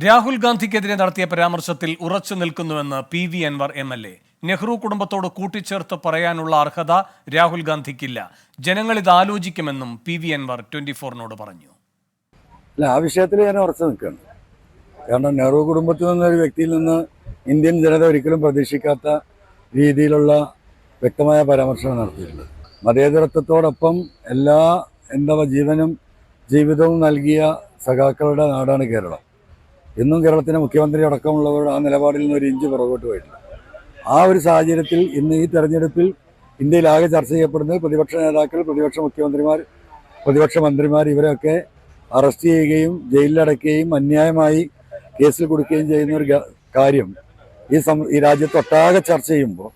രാഹുൽ ഗാന്ധിക്കെതിരെ നടത്തിയ പരാമർശത്തിൽ ഉറച്ചു നിൽക്കുന്നുവെന്ന് PV അൻവർ MLA. നെഹ്റു കുടുംബത്തോട് കൂട്ടിച്ചേർത്ത് പറയാനുള്ള അർഹത രാഹുൽ ഗാന്ധിക്കില്ല. ജനങ്ങൾ ഇത് ആലോചിക്കുമെന്നും PV അൻവർ 24-നോട് പറഞ്ഞു. ആ വിഷയത്തിൽ ഞാൻ ഉറച്ചു നിൽക്കുകയാണ്. കാരണം നെഹ്റു കുടുംബത്തിൽ നിന്നൊരു വ്യക്തിയിൽ നിന്ന് ഇന്ത്യൻ ജനത ഒരിക്കലും പ്രതീക്ഷിക്കാത്ത രീതിയിലുള്ള വ്യക്തമായ പരാമർശനം നടത്തിയിട്ടുണ്ട്. മതേതരത്വത്തോടൊപ്പം എല്ലാ ജീവനും ജീവിതവും നൽകിയ സഖാക്കളുടെ നാടാണ് കേരളം. ഇന്നും കേരളത്തിലെ മുഖ്യമന്ത്രി അടക്കമുള്ളവരുടെ ആ നിലപാടിൽ നിന്ന് ഒരു ഇഞ്ച് പുറകോട്ട് പോയിട്ടില്ല. ആ ഒരു സാഹചര്യത്തിൽ ഇന്ന് ഈ തെരഞ്ഞെടുപ്പിൽ ഇന്ത്യയിലാകെ ചർച്ച ചെയ്യപ്പെടുന്നത് പ്രതിപക്ഷ നേതാക്കൾ, പ്രതിപക്ഷ മുഖ്യമന്ത്രിമാർ, പ്രതിപക്ഷ മന്ത്രിമാർ ഇവരെയൊക്കെ അറസ്റ്റ് ചെയ്യുകയും ജയിലിലടയ്ക്കുകയും അന്യായമായി കേസിൽ കൊടുക്കുകയും ചെയ്യുന്ന ഒരു കാര്യം ഈ രാജ്യത്തൊട്ടാകെ ചർച്ച ചെയ്യുമ്പോൾ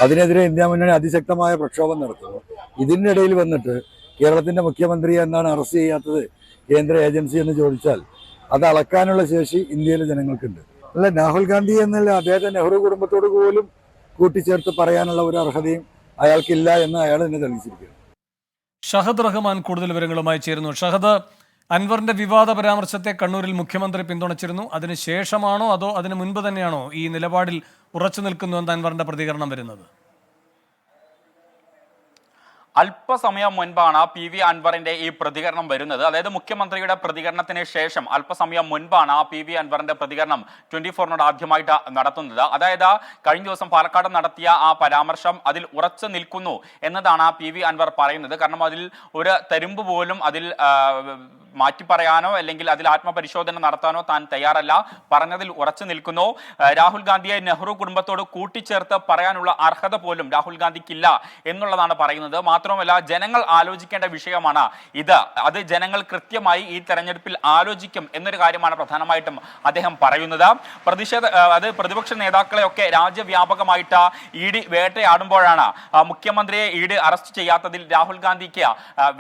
അതിനെതിരെ ഇന്ത്യ മുന്നണി അതിശക്തമായ പ്രക്ഷോഭം നടത്തുന്നു. ഇതിനിടയിൽ വന്നിട്ട് കേരളത്തിൻ്റെ മുഖ്യമന്ത്രിയെ എന്താണ് അറസ്റ്റ് ചെയ്യാത്തത് കേന്ദ്ര ഏജൻസി എന്ന് ചോദിച്ചാൽ അത് അളക്കാനുള്ള ശേഷി ഇന്ത്യയിലെ ജനങ്ങൾക്കുണ്ട്. അല്ല, രാഹുൽ ഗാന്ധി എന്നല്ല, അദ്ദേഹത്തെ നെഹ്റു കുടുംബത്തോട് പോലും കൂട്ടിച്ചേർത്ത് പറയാനുള്ള ഒരു അർഹതയും അയാൾക്കില്ല എന്ന് അയാൾ തന്നെ തെളിയിച്ചിരിക്കുന്നു. ഷഹദ് റഹ്മാൻ കൂടുതൽ വിവരങ്ങളുമായി ചേരുന്നു. ഷഹദ്, അൻവറിന്റെ വിവാദ പരാമർശത്തെ കണ്ണൂരിൽ മുഖ്യമന്ത്രി പിന്തുണച്ചിരുന്നു. അതിന് ശേഷമാണോ അതോ അതിന് മുൻപ് തന്നെയാണോ ഈ നിലപാടിൽ ഉറച്ചു നിൽക്കുന്നുവെന്ന് അൻവറിന്റെ പ്രതികരണം വരുന്നത്? അല്പസമയം മുൻപാണ് PV അൻവറിന്റെ ഈ പ്രതികരണം വരുന്നത്. അതായത് മുഖ്യമന്ത്രിയുടെ പ്രതികരണത്തിന് ശേഷം അല്പസമയം മുൻപാണ് PV അൻവറിന്റെ പ്രതികരണം 24-നോട് ആദ്യമായിട്ട് നടത്തുന്നത്. അതായത് കഴിഞ്ഞ ദിവസം പാലക്കാട് നടത്തിയ ആ പരാമർശം അതിൽ ഉറച്ചു നിൽക്കുന്നു എന്നതാണ് PV അൻവർ പറയുന്നത്. കാരണം അതിൽ ഒരു തരുമ്പ് പോലും അതിൽ മാറ്റി പറയാനോ അല്ലെങ്കിൽ അതിൽ ആത്മപരിശോധന നടത്താനോ താൻ തയ്യാറല്ല, പറഞ്ഞതിൽ ഉറച്ചു നിൽക്കുന്നു. രാഹുൽ ഗാന്ധിയെ നെഹ്റു കുടുംബത്തോട് കൂട്ടിച്ചേർത്ത് പറയാനുള്ള അർഹത പോലും രാഹുൽ ഗാന്ധിക്കില്ല എന്നുള്ളതാണ് പറയുന്നത്. മാത്രമല്ല, ജനങ്ങൾ ആലോചിക്കേണ്ട വിഷയമാണ് ഇത്. അത് ജനങ്ങൾ കൃത്യമായി ഈ തെരഞ്ഞെടുപ്പിൽ ആലോചിക്കും എന്നൊരു കാര്യമാണ് പ്രധാനമായിട്ടും അദ്ദേഹം പറയുന്നത്. പ്രതിപക്ഷ നേതാക്കളെയൊക്കെ രാജ്യവ്യാപകമായിട്ട് ED വേട്ടയാടുമ്പോഴാണ് മുഖ്യമന്ത്രിയെ ED അറസ്റ്റ് ചെയ്യാത്തതിൽ രാഹുൽ ഗാന്ധിക്ക്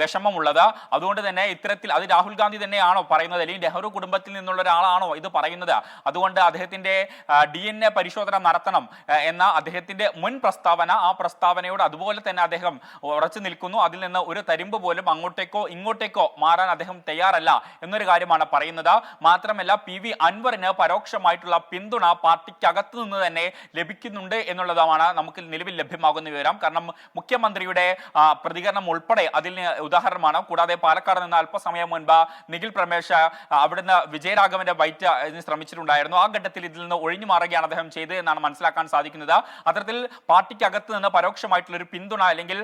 വിഷമമുള്ളത്. അതുകൊണ്ട് തന്നെ ഇത്തരത്തിൽ അത് രാഹുൽ ഗാന്ധി തന്നെയാണോ പറയുന്നത്, അല്ലെങ്കിൽ നെഹ്റു കുടുംബത്തിൽ നിന്നുള്ള ഒരാളാണോ ഇത് പറയുന്നത്? അതുകൊണ്ട് അദ്ദേഹത്തിന്റെ DNA പരിശോധന നടത്തണം എന്ന അദ്ദേഹത്തിന്റെ മുൻ പ്രസ്താവന, ആ പ്രസ്താവനയോട് അതുപോലെ തന്നെ അദ്ദേഹം ഉറച്ചു നിൽക്കുന്നു. അതിൽ നിന്ന് ഒരു തരിമ്പ് പോലും അങ്ങോട്ടേക്കോ ഇങ്ങോട്ടേക്കോ മാറാൻ അദ്ദേഹം തയ്യാറല്ല എന്നൊരു കാര്യമാണ് പറയുന്നത്. മാത്രമല്ല, PV അൻവറിന് പരോക്ഷമായിട്ടുള്ള പിന്തുണ പാർട്ടിക്കകത്ത് നിന്ന് തന്നെ ലഭിക്കുന്നുണ്ട് എന്നുള്ളതാണ് നമുക്ക് നിലവിൽ ലഭ്യമാകുന്ന വിവരം. കാരണം മുഖ്യമന്ത്രിയുടെ പ്രതികരണം ഉൾപ്പെടെ അതിന് ഉദാഹരണമാണ്. കൂടാതെ പാലക്കാട് നിന്ന് അല്പസമയം മുൻപ് നിഖിൽ പ്രമേശ് അവിടുന്ന് വിജയരാഘവന്റെ ബൈറ്റ് ശ്രമിച്ചിട്ടുണ്ടായിരുന്നു. ആ ഘട്ടത്തിൽ ഇതിൽ നിന്ന് ഒഴിഞ്ഞു മാറുകയാണ് അദ്ദേഹം ചെയ്തത് എന്നാണ് മനസ്സിലാക്കാൻ സാധിക്കുന്നത്. അത്തരത്തിൽ പാർട്ടിക്കകത്ത് നിന്ന് പരോക്ഷമായിട്ടുള്ള ഒരു പിന്തുണ അല്ലെങ്കിൽ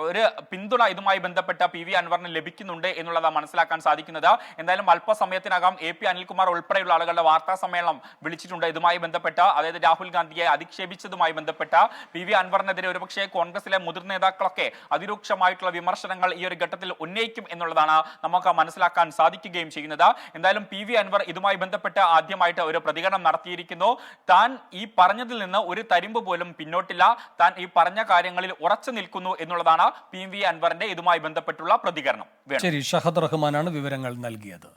ഒരു പിന്തുണ ഇതുമായി ബന്ധപ്പെട്ട PV അൻവറിന് ലഭിക്കുന്നുണ്ട് എന്നുള്ളതാണ് മനസ്സിലാക്കാൻ സാധിക്കുന്നത്. എന്തായാലും അല്പസമയത്തിനകം AP അനിൽകുമാർ ഉൾപ്പെടെയുള്ള ആളുകളുടെ വാർത്താ സമ്മേളനം വിളിച്ചിട്ടുണ്ട് ഇതുമായി ബന്ധപ്പെട്ട, അതായത് രാഹുൽ ഗാന്ധിയെ അധിക്ഷേപിച്ചതുമായി ബന്ധപ്പെട്ട. PV അൻവറിനെതിരെ ഒരുപക്ഷെ കോൺഗ്രസിലെ മുതിർന്ന നേതാക്കളൊക്കെ അതിരൂക്ഷമായിട്ടുള്ള വിമർശനങ്ങൾ ഈ ഒരു ഘട്ടത്തിൽ ഉന്നയിക്കും എന്നുള്ളതാണ് നമുക്ക് മനസ്സിലാക്കാൻ സാധിക്കുകയും ചെയ്യുന്നത്. എന്തായാലും PV അൻവർ ഇതുമായി ബന്ധപ്പെട്ട് ആദ്യമായിട്ട് ഒരു പ്രതികരണം നടത്തിയിരിക്കുന്നു. താൻ ഈ പറഞ്ഞതിൽ നിന്ന് ഒരു തരിമ്പ് പോലും പിന്നോട്ടില്ല, താൻ ഈ പറഞ്ഞ കാര്യങ്ങളിൽ ഉറച്ചു നിൽക്കുന്നു എന്നുള്ളതാണ് PV അൻവറിന്റെ ഇതുമായി ബന്ധപ്പെട്ടുള്ള പ്രതികരണം. ശരി, ഷഹദ് റഹ്മാനാണ് വിവരങ്ങൾ നൽകിയത്.